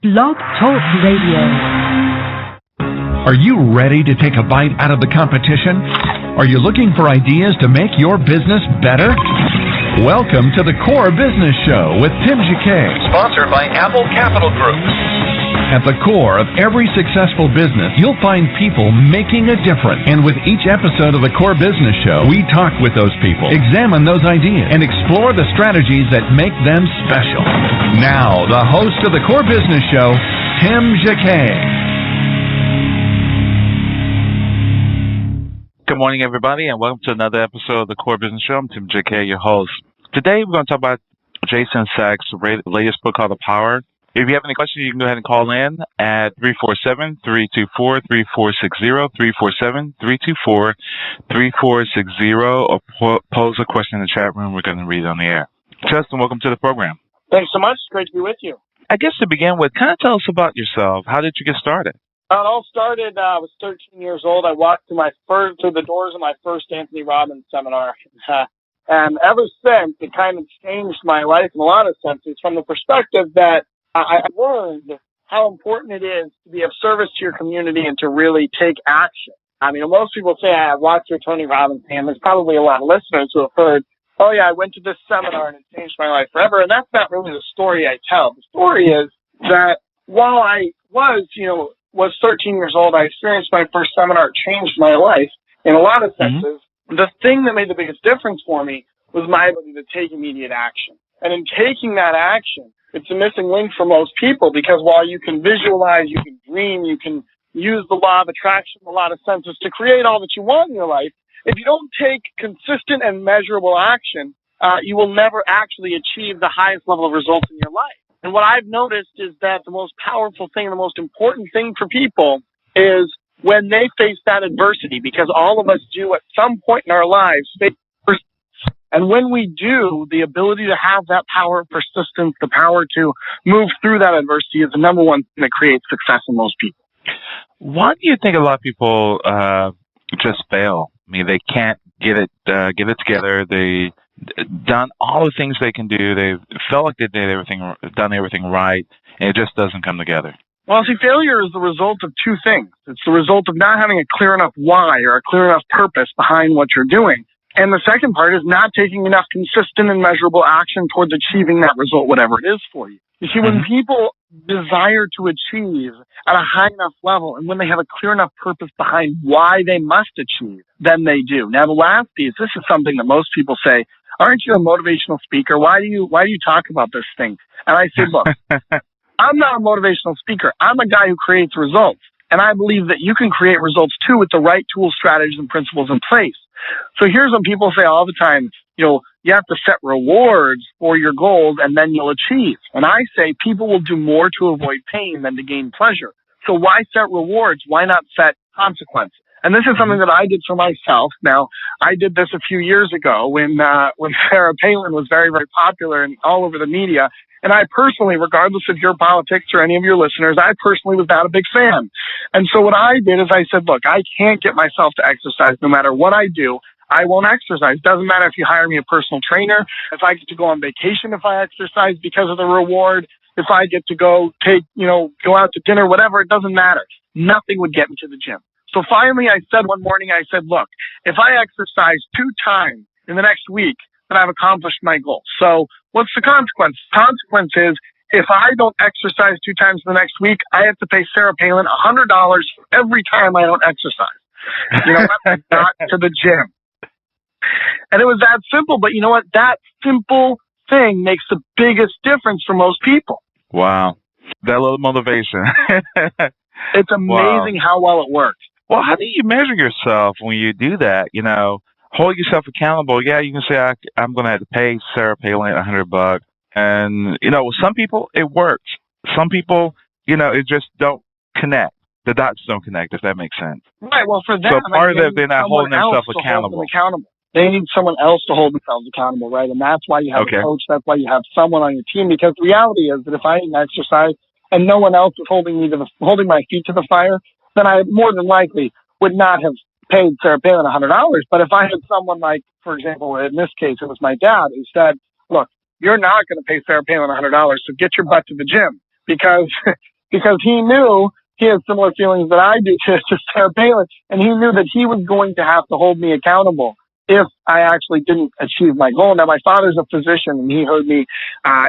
Blog Talk Radio. Are you ready to take a bite out of the competition? Are you looking for ideas to make your business better? Welcome to the Core Business Show with Tim Jacquet, sponsored by Apple Capital Group. At the core of every successful business, you'll find people making a difference. And with each episode of the Core Business Show, we talk with those people, examine those ideas, and explore the strategies that make them special. Now, the host of the Core Business Show, Tim Jacquet. Good morning, everybody, and welcome to another episode of the Core Business Show. I'm Tim Jacquet, your host. Today, we're going to talk about Jason Sachs' latest book called The Power. If you have any questions, you can go ahead and call in at 347-324-3460, 347-324-3460, or pose a question in the chat room. We're going to read it on the air. Justin, welcome to the program. Thanks so much. It's great to be with you. I guess to begin with, kind of tell us about yourself. How did you get started? It all started, I was 13 years old. I walked through the doors of my first Anthony Robbins seminar. And ever since, it kind of changed my life in a lot of senses from the perspective that I learned how important it is to be of service to your community and to really take action. I mean, most people say, I walked through Tony Robbins, and there's probably a lot of listeners who have heard, oh yeah, I went to this seminar and it changed my life forever. And that's not really the story I tell. The story is that while I was 13 years old, I experienced my first seminar. It changed my life in a lot of senses. Mm-hmm. The thing that made the biggest difference for me was my ability to take immediate action. And in taking that action, it's a missing link for most people, because while you can visualize, you can dream, you can use the law of attraction, a lot of senses to create all that you want in your life, if you don't take consistent and measurable action, you will never actually achieve the highest level of results in your life. And what I've noticed is that the most powerful thing, the most important thing for people is when they face that adversity, because all of us do at some point in our lives face adversity. And when we do, the ability to have that power of persistence, the power to move through that adversity is the number one thing that creates success in most people. Why do you think a lot of people just fail? I mean, they can't get it together. They've done all the things they can do. They felt like they did done everything right, and it just doesn't come together. Well, see, failure is the result of two things. It's the result of not having a clear enough why or a clear enough purpose behind what you're doing. And the second part is not taking enough consistent and measurable action towards achieving that result, whatever it is for you. You see, when people desire to achieve at a high enough level, and when they have a clear enough purpose behind why they must achieve, then they do. Now, the last piece, this is something that most people say, aren't you a motivational speaker? Why do you talk about this thing? And I say, look, I'm not a motivational speaker. I'm a guy who creates results. And I believe that you can create results too with the right tools, strategies, and principles in place. So here's what people say all the time, you have to set rewards for your goals and then you'll achieve. And I say people will do more to avoid pain than to gain pleasure. So why set rewards? Why not set consequences? And this is something that I did for myself. Now, I did this a few years ago when Sarah Palin was very, very popular and all over the media. And I personally, regardless of your politics or any of your listeners, I personally was not a big fan. And so what I did is I said, look, I can't get myself to exercise no matter what I do. I won't exercise. Doesn't matter if you hire me a personal trainer, if I get to go on vacation, if I exercise because of the reward, if I get to go go out to dinner, whatever, it doesn't matter. Nothing would get me to the gym. So finally I said one morning, I said, look, if I exercise 2 times in the next week, then I've accomplished my goal. So what's the consequence? The consequence is if I don't exercise 2 times in the next week, I have to pay Sarah Palin $100 for every time I don't exercise. Not to the gym. And it was that simple. But you know what? That simple thing makes the biggest difference for most people. Wow. That little motivation. It's amazing how well it works. Well, how do you measure yourself when you do that? Hold yourself accountable. Yeah, you can say, I'm going to have to pay Sarah Palin $100. And, with some people, it works. Some people, it just don't connect. The dots don't connect, if that makes sense. Right. Well, for them, so part of it, they're not holding themselves accountable. They need someone else to hold themselves accountable, right? And that's why you have a coach. That's why you have someone on your team. Because the reality is that if I didn't exercise and no one else was holding my feet to the fire, then I more than likely would not have paid Sarah Palin $100. But if I had someone like, for example, in this case, it was my dad who said, look, you're not going to pay Sarah Palin $100, so get your butt to the gym. because because he knew he had similar feelings that I do to Sarah Palin, and he knew that he was going to have to hold me accountable if I actually didn't achieve my goal. Now, my father's a physician, and he heard me,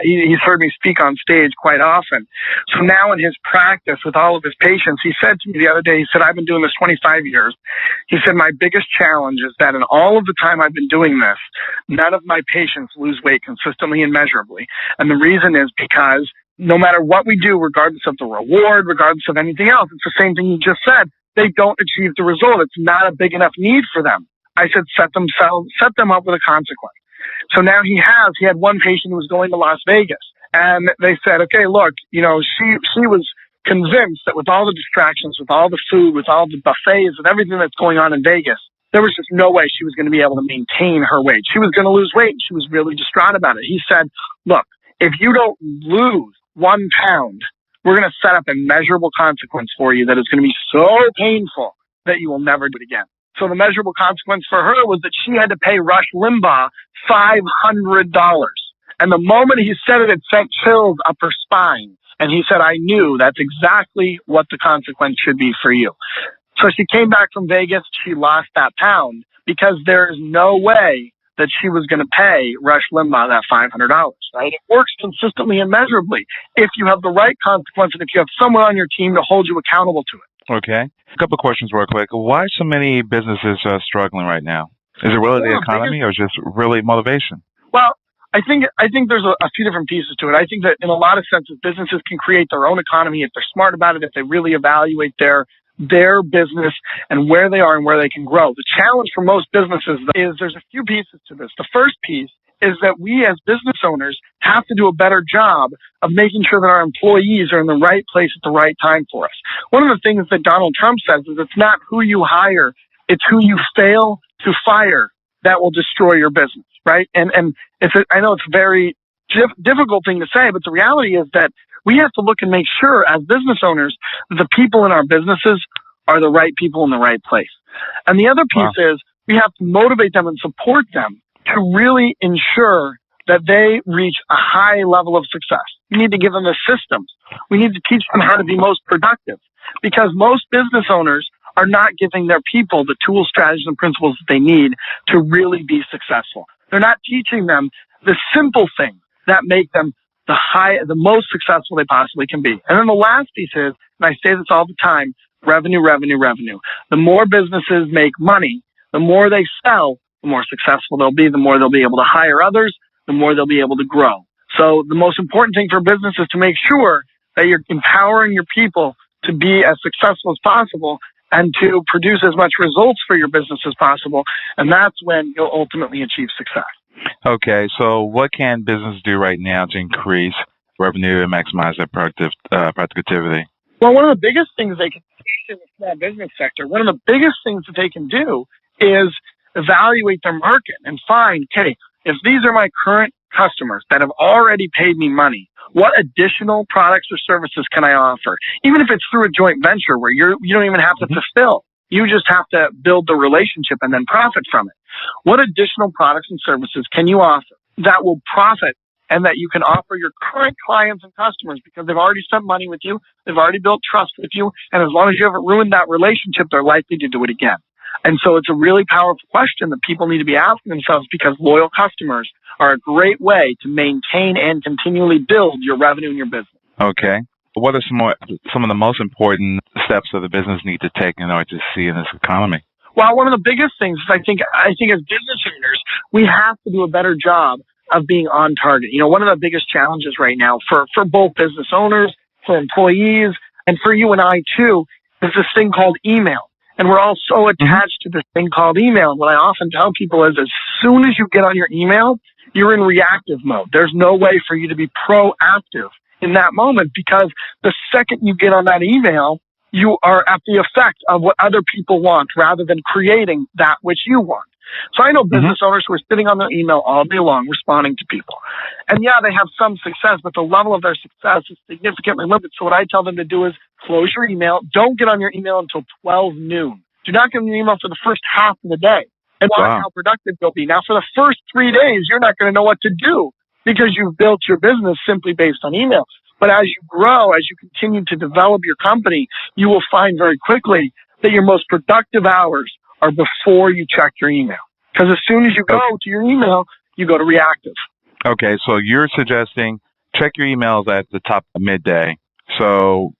he's heard me speak on stage quite often. So now in his practice with all of his patients, he said to me the other day, he said, I've been doing this 25 years. He said, my biggest challenge is that in all of the time I've been doing this, none of my patients lose weight consistently and measurably. And the reason is because no matter what we do, regardless of the reward, regardless of anything else, it's the same thing you just said. They don't achieve the result. It's not a big enough need for them. I said, set them up with a consequence. So now he had one patient who was going to Las Vegas, and they said, okay, look, she was convinced that with all the distractions, with all the food, with all the buffets and everything that's going on in Vegas, there was just no way she was going to be able to maintain her weight. She was going to lose weight. She was really distraught about it. He said, look, if you don't lose 1 pound, we're going to set up a measurable consequence for you that is going to be so painful that you will never do it again. So the measurable consequence for her was that she had to pay Rush Limbaugh $500. And the moment he said it, it sent chills up her spine. And he said, I knew that's exactly what the consequence should be for you. So she came back from Vegas. She lost that pound because there is no way that she was going to pay Rush Limbaugh that $500, right? It works consistently and measurably if you have the right consequence and if you have someone on your team to hold you accountable to it. Okay. A couple of questions real quick. Why so many businesses are struggling right now? Is it really the economy or just really motivation? Well, I think there's a few different pieces to it. I think that in a lot of senses, businesses can create their own economy if they're smart about it, if they really evaluate their business and where they are and where they can grow. The challenge for most businesses is there's a few pieces to this. The first piece is that we as business owners have to do a better job of making sure that our employees are in the right place at the right time for us. One of the things that Donald Trump says is it's not who you hire, it's who you fail to fire that will destroy your business, right? And I know it's a very difficult thing to say, but the reality is that we have to look and make sure as business owners that the people in our businesses are the right people in the right place. And the other piece is we have to motivate them and support them to really ensure that they reach a high level of success. We need to give them the systems. We need to teach them how to be most productive because most business owners are not giving their people the tools, strategies, and principles that they need to really be successful. They're not teaching them the simple things that make them the most successful they possibly can be. And then the last piece is, and I say this all the time, revenue, revenue, revenue. The more businesses make money, the more they sell, the more successful they'll be, the more they'll be able to hire others, the more they'll be able to grow. So the most important thing for business is to make sure that you're empowering your people to be as successful as possible and to produce as much results for your business as possible. And that's when you'll ultimately achieve success. Okay, so what can business do right now to increase revenue and maximize their productivity? Well, one of the biggest things they can do in the small business sector, one of the biggest things that they can do is evaluate their market and find, okay, if these are my current customers that have already paid me money, what additional products or services can I offer? Even if it's through a joint venture where you don't even have to fulfill. You just have to build the relationship and then profit from it. What additional products and services can you offer that will profit and that you can offer your current clients and customers because they've already spent money with you, they've already built trust with you, and as long as you haven't ruined that relationship, they're likely to do it again. And so it's a really powerful question that people need to be asking themselves because loyal customers are a great way to maintain and continually build your revenue in your business. Okay. What are some of the most important steps that the business need to take in order to see in this economy? Well, one of the biggest things is I think as business owners, we have to do a better job of being on target. You know, one of the biggest challenges right now for both business owners, for employees, and for you and I too, is this thing called email. And we're all so attached to this thing called email. What I often tell people is as soon as you get on your email, you're in reactive mode. There's no way for you to be proactive in that moment because the second you get on that email, you are at the effect of what other people want rather than creating that which you want. So I know business owners who are sitting on their email all day long responding to people. And yeah, they have some success, but the level of their success is significantly limited. So what I tell them to do is close your email. Don't get on your email until 12 noon. Do not get on your email for the first half of the day and watch how productive you'll be. Now, for the first 3 days, you're not going to know what to do because you've built your business simply based on email. But as you grow, as you continue to develop your company, you will find very quickly that your most productive hours are before you check your email. Because as soon as you go to your email, you go to reactive. Okay, so you're suggesting check your emails at the top of midday. So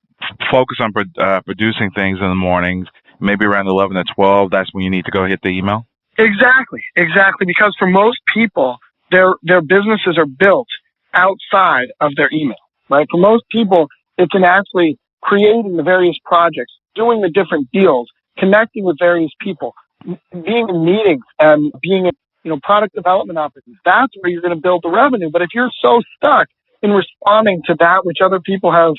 focus on producing things in the mornings, maybe around 11 to 12. That's when you need to go hit the email? Exactly. Because for most people, their businesses are built outside of their email, right? For most people, it's in actually creating the various projects, doing the different deals, connecting with various people, being in meetings and being in product development opportunities. That's where you're going to build the revenue. But if you're so stuck in responding to that which other people have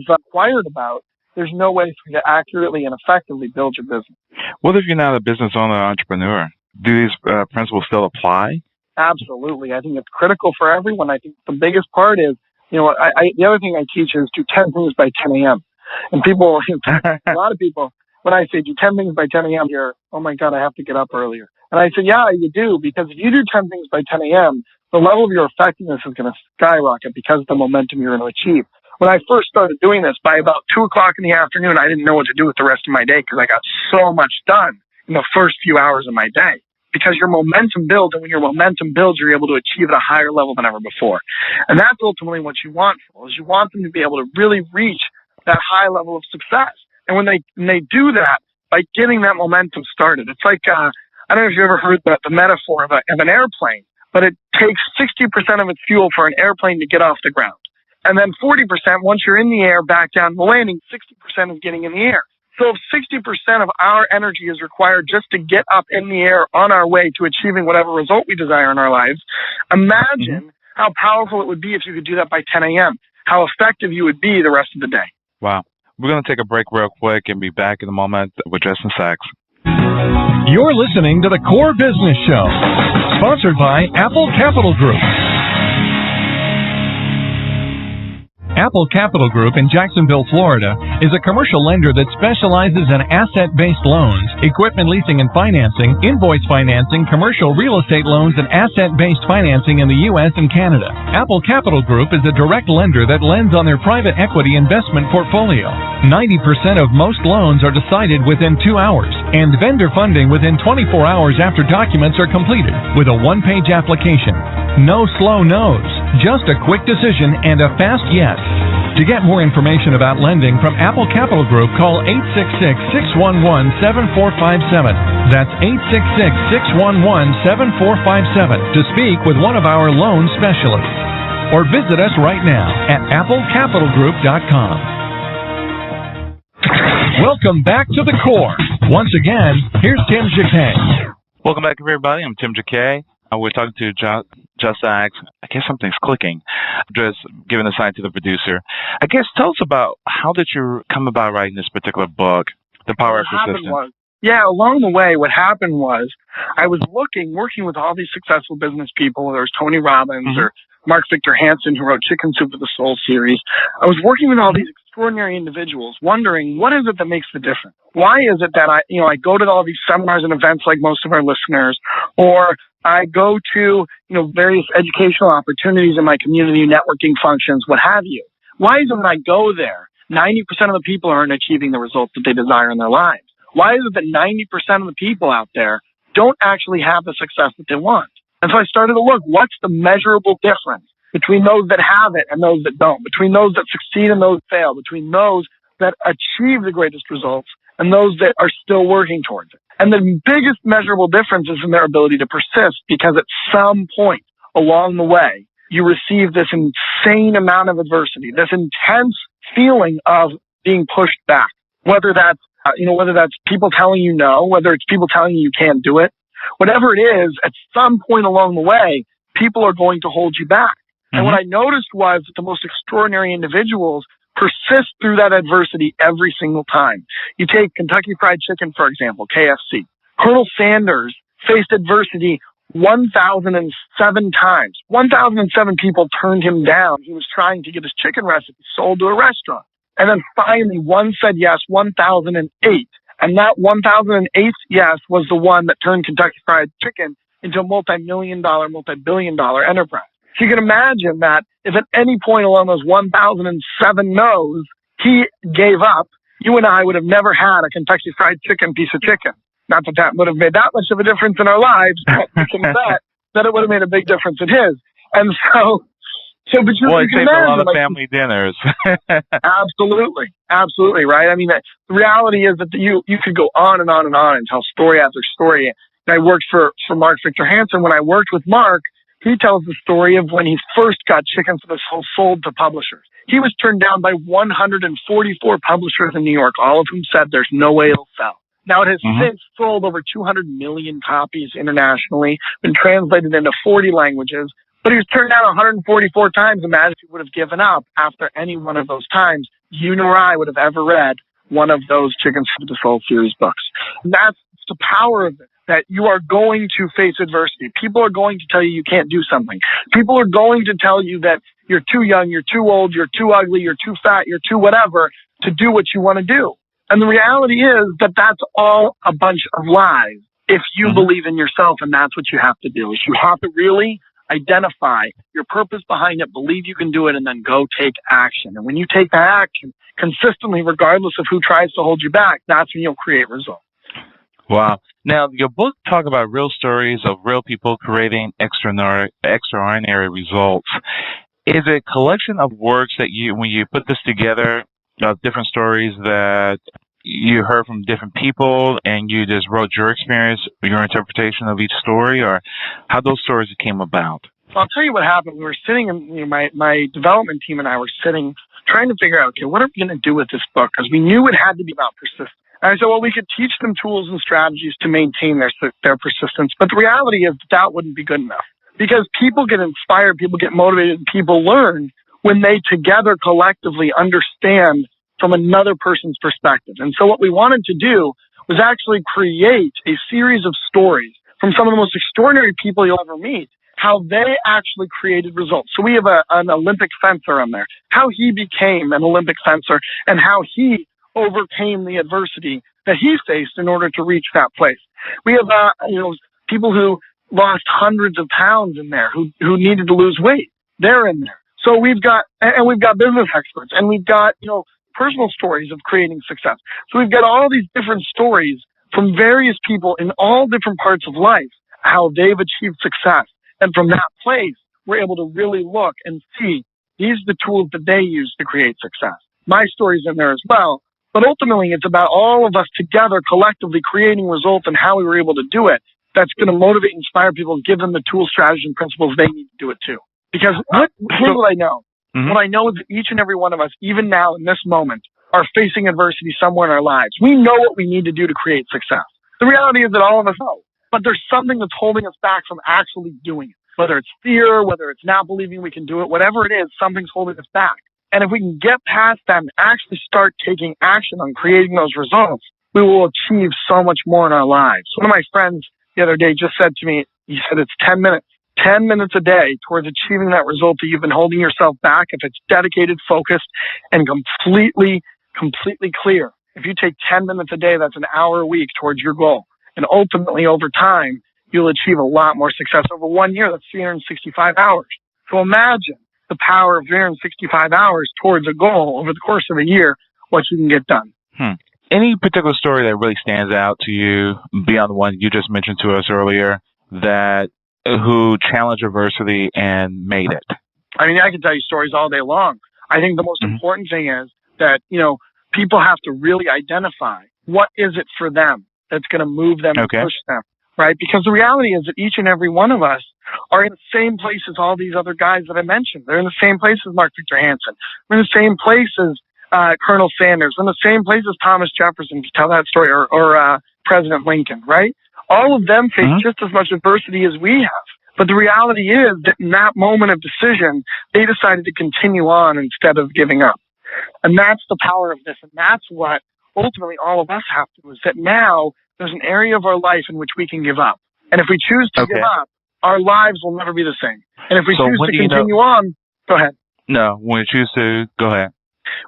inquired about, there's no way for you to accurately and effectively build your business. What if you're not a business owner or entrepreneur? Do these principles still apply? Absolutely. I think it's critical for everyone. I think the biggest part is, the other thing I teach is do 10 things by 10 a.m. And people, a lot of people, when I say do 10 things by 10 a.m., you're, oh my God, I have to get up earlier. And I said, yeah, you do, because if you do 10 things by 10 a.m., the level of your effectiveness is going to skyrocket because of the momentum you're going to achieve. When I first started doing this, by about 2 o'clock in the afternoon, I didn't know what to do with the rest of my day because I got so much done in the first few hours of my day. Because your momentum builds, and when your momentum builds, you're able to achieve at a higher level than ever before. And that's ultimately what you want, is you want them to be able to really reach that high level of success. And when they do that, by getting that momentum started, it's like, I don't know if you ever heard the metaphor of an airplane, but it takes 60% of its fuel for an airplane to get off the ground. And then 40%, once you're in the air, back down the landing, 60% is getting in the air. So if 60% of our energy is required just to get up in the air on our way to achieving whatever result we desire in our lives, imagine how powerful it would be if you could do that by 10 a.m., how effective you would be the rest of the day. Wow. We're going to take a break real quick and be back in a moment with Justin Sachs. You're listening to the Core Business Show, sponsored by Apple Capital Group. Apple Capital Group in Jacksonville, Florida, is a commercial lender that specializes in asset-based loans, equipment leasing and financing, invoice financing, commercial real estate loans, and asset-based financing in the U.S. and Canada. Apple Capital Group is a direct lender that lends on their private equity investment portfolio. 90% of most loans are decided within 2 hours, and vendor funding within 24 hours after documents are completed, with a one-page application. No slow no's, just a quick decision and a fast yes. To get more information about lending from Apple Capital Group, call 866-611-7457. That's 866-611-7457 to speak with one of our loan specialists. Or visit us right now at applecapitalgroup.com. Welcome back to the Core. Once again, here's Tim Jacquet. Welcome back, everybody. I'm Tim Jacquet. We're talking to Just Sachs. I guess something's clicking. Just giving a sign to the producer. I guess tell us about how did you come about writing this particular book, The Power of Persistence? Along the way, what happened was I was working with all these successful business people, whether it was Tony Robbins or Mark Victor Hansen, who wrote Chicken Soup for the Soul series. I was working with all these extraordinary individuals, wondering what is it that makes the difference? Why is it that I go to all these seminars and events like most of our listeners, or I go to, various educational opportunities in my community, networking functions, what have you. Why is it when I go there, 90% of the people aren't achieving the results that they desire in their lives? Why is it that 90% of the people out there don't actually have the success that they want? And so I started to look, what's the measurable difference between those that have it and those that don't, between those that succeed and those that fail, between those that achieve the greatest results and those that are still working towards it. And the biggest measurable difference is in their ability to persist, because at some point along the way, you receive this insane amount of adversity, this intense feeling of being pushed back, whether that's people telling you no, whether it's people telling you can't do it, whatever it is, at some point along the way, people are going to hold you back. And what I noticed was that the most extraordinary individuals persist through that adversity every single time. You take Kentucky Fried Chicken, for example, KFC. Colonel Sanders faced adversity 1,007 times. 1,007 people turned him down. He was trying to get his chicken recipe sold to a restaurant. And then finally, one said yes, 1,008. And that 1,008th yes was the one that turned Kentucky Fried Chicken into a multi-billion dollar enterprise. So you can imagine that if at any point along those 1,007 no's, he gave up, you and I would have never had a Kentucky Fried Chicken piece of chicken. Not that that would have made that much of a difference in our lives, but you can bet that it would have made a big difference in his. And but you it can saved a imagine, lot of family dinners. Absolutely, right? I mean, the reality is that you could go on and on and on and tell story after story. And I worked for Mark Victor Hansen. When I worked with Mark, he tells the story of when he first got Chicken for the Soul sold to publishers. He was turned down by 144 publishers in New York, all of whom said there's no way it'll sell. Now, it has since sold over 200 million copies internationally, been translated into 40 languages, but he was turned down 144 times. Imagine if he would have given up after any one of those times. You nor I would have ever read one of those Chicken for the Soul series books. And that's the power of it, that you are going to face adversity. People are going to tell you can't do something. People are going to tell you that you're too young, you're too old, you're too ugly, you're too fat, you're too whatever to do what you want to do. And the reality is that that's all a bunch of lies if you believe in yourself, and that's what you have to do. Is you have to really identify your purpose behind it, believe you can do it, and then go take action. And when you take that action consistently, regardless of who tries to hold you back, that's when you'll create results. Wow. Now, your book talk about real stories of real people creating extraordinary results. Is it a collection of works that when you put this together, different stories that you heard from different people and you just wrote your experience, your interpretation of each story, or how those stories came about? Well, I'll tell you what happened. We were sitting, my development team and I were sitting trying to figure out, okay, what are we going to do with this book? Because we knew it had to be about persistence. And I said, well, we could teach them tools and strategies to maintain their persistence. But the reality is that wouldn't be good enough, because people get inspired, people get motivated, and people learn when they together collectively understand from another person's perspective. And so what we wanted to do was actually create a series of stories from some of the most extraordinary people you'll ever meet, how they actually created results. So we have an Olympic fencer on there, how he became an Olympic fencer and how he overcame the adversity that he faced in order to reach that place. We have people who lost hundreds of pounds in there, who needed to lose weight. They're in there. So we've got business experts, and we've got personal stories of creating success. So we've got all these different stories from various people in all different parts of life, how they've achieved success. And from that place, we're able to really look and see these are the tools that they use to create success. My story's in there as well. But ultimately, it's about all of us together collectively creating results and how we were able to do it. That's going to motivate and inspire people and give them the tools, strategies, and principles they need to do it too. Because here's what I know. What I know is that each and every one of us, even now in this moment, are facing adversity somewhere in our lives. We know what we need to do to create success. The reality is that all of us know. But there's something that's holding us back from actually doing it. Whether it's fear, whether it's not believing we can do it, whatever it is, something's holding us back. And if we can get past that and actually start taking action on creating those results, we will achieve so much more in our lives. One of my friends the other day just said to me, he said, it's 10 minutes. 10 minutes a day towards achieving that result that you've been holding yourself back. If it's dedicated, focused, and completely clear. If you take 10 minutes a day, that's an hour a week towards your goal. And ultimately, over time, you'll achieve a lot more success. Over 1 year, that's 365 hours. So imagine the power of 365 hours towards a goal over the course of a year, what you can get done. Any particular story that really stands out to you beyond the one you just mentioned to us earlier who challenged adversity and made it? I mean, I can tell you stories all day long. I think the most important thing is that, people have to really identify what is it for them that's going to move them and push them, right? Because the reality is that each and every one of us are in the same place as all these other guys that I mentioned. They're in the same place as Mark Victor Hansen. We're in the same place as Colonel Sanders. We're in the same place as Thomas Jefferson, to tell that story, or President Lincoln, right? All of them face just as much adversity as we have. But the reality is that in that moment of decision, they decided to continue on instead of giving up. And that's the power of this. And that's what ultimately all of us have to do, is that now there's an area of our life in which we can give up. And if we choose to give up, our lives will never be the same. And if we choose to continue on, go ahead. No, when we choose to, go ahead.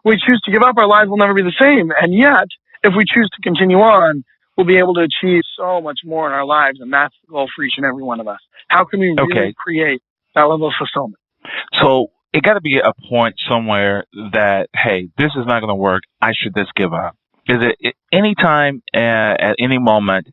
We choose to give up, our lives will never be the same. And yet, if we choose to continue on, we'll be able to achieve so much more in our lives. And that's the goal for each and every one of us. How can we really create that level of fulfillment. So it got to be a point somewhere that, hey, this is not going to work. I should just give up. Is it any time at any moment?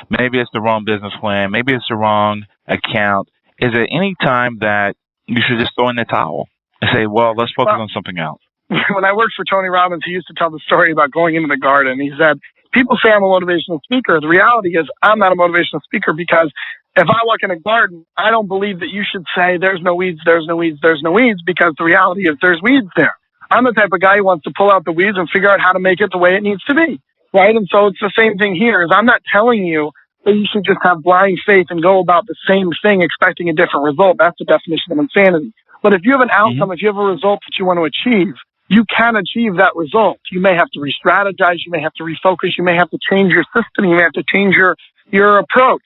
Maybe it's the wrong business plan. Maybe it's the wrong account. Is it any time that you should just throw in the towel and say, well, let's focus on something else? When I worked for Tony Robbins, he used to tell the story about going into the garden. He said, people say I'm a motivational speaker. The reality is I'm not a motivational speaker because if I walk in a garden, I don't believe that you should say there's no weeds, there's no weeds, there's no weeds, because the reality is there's weeds there. I'm the type of guy who wants to pull out the weeds and figure out how to make it the way it needs to be, right? And so it's the same thing here. Is I'm not telling you that you should just have blind faith and go about the same thing expecting a different result. That's the definition of insanity. But if you have an outcome, if you have a result that you want to achieve, you can achieve that result. You may have to re-strategize, you may have to refocus, you may have to change your system, you may have to change your approach.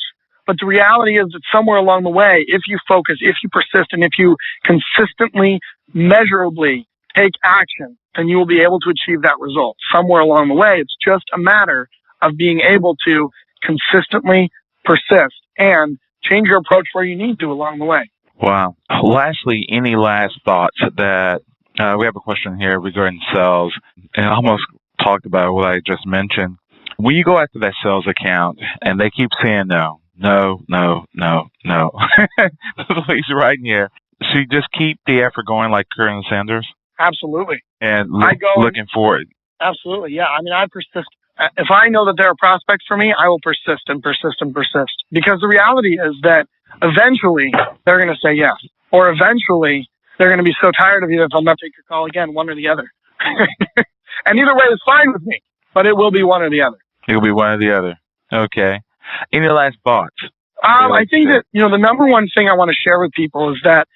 But the reality is that somewhere along the way, if you focus, if you persist, and if you consistently, measurably take action, then you will be able to achieve that result. Somewhere along the way, it's just a matter of being able to consistently persist and change your approach where you need to along the way. Wow. Lastly, any last thoughts that we have a question here regarding sales, and I almost talked about what I just mentioned. When you go after that sales account and they keep saying no, he's right here. So you just keep the effort going like Colonel Sanders? Absolutely. And looking forward. Absolutely, yeah. I mean, I persist. If I know that there are prospects for me, I will persist and persist and persist. Because the reality is that eventually they're going to say yes. Or eventually they're going to be so tired of you that they'll not take your call again, one or the other. And either way is fine with me, but it will be one or the other. It will be one or the other. Okay. Any last thoughts? I think that, the number one thing I want to share with people is that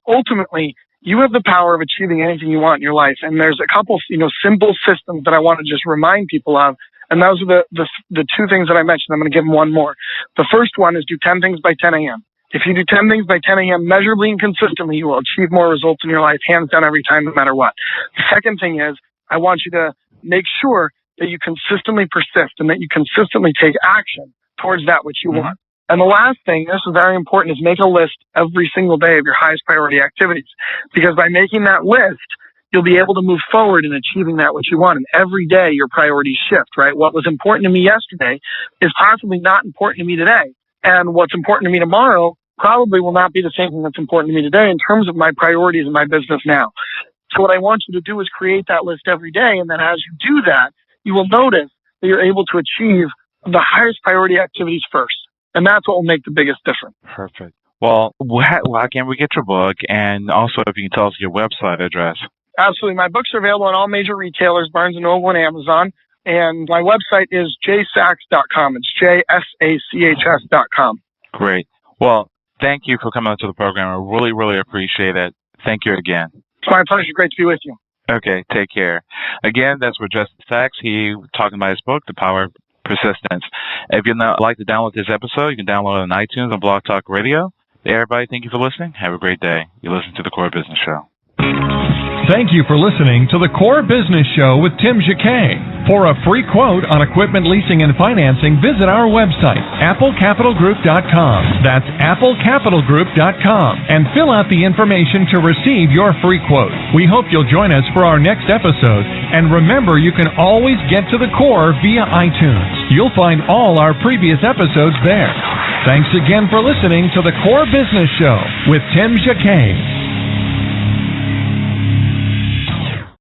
ultimately you have the power of achieving anything you want in your life. And there's a couple, simple systems that I want to just remind people of. And those are the two things that I mentioned. I'm going to give them one more. The first one is do 10 things by 10 a.m. If you do 10 things by 10 a.m. measurably and consistently, you will achieve more results in your life, hands down, every time, no matter what. The second thing is I want you to make sure that you consistently persist and that you consistently take action towards that which you want. And the last thing, this is very important, is make a list every single day of your highest priority activities. Because by making that list, you'll be able to move forward in achieving that which you want. And every day your priorities shift, right? What was important to me yesterday is possibly not important to me today. And what's important to me tomorrow probably will not be the same thing that's important to me today in terms of my priorities in my business now. So what I want you to do is create that list every day. And then as you do that, you will notice that you're able to achieve the highest priority activities first. And that's what will make the biggest difference. Perfect. Well, how can we get your book? And also, if you can tell us your website address. Absolutely. My books are available on all major retailers, Barnes & Noble and Amazon. And my website is jsachs.com. It's JSACHS.com. Great. Well, thank you for coming on to the program. I really, really appreciate it. Thank you again. It's my pleasure. Great to be with you. Okay, take care. Again, that's with Sachs. He was talking about his book, The Power of Persistence. If you'd like to download this episode, you can download it on iTunes and Blog Talk Radio. Hey, everybody, thank you for listening. Have a great day. You listen to The Core Business Show. Thank you for listening to The Core Business Show with Tim Jacquet. For a free quote on equipment leasing and financing, visit our website, applecapitalgroup.com. That's applecapitalgroup.com. And fill out the information to receive your free quote. We hope you'll join us for our next episode. And remember, you can always get to the core via iTunes. You'll find all our previous episodes there. Thanks again for listening to The Core Business Show with Tim Jacquet.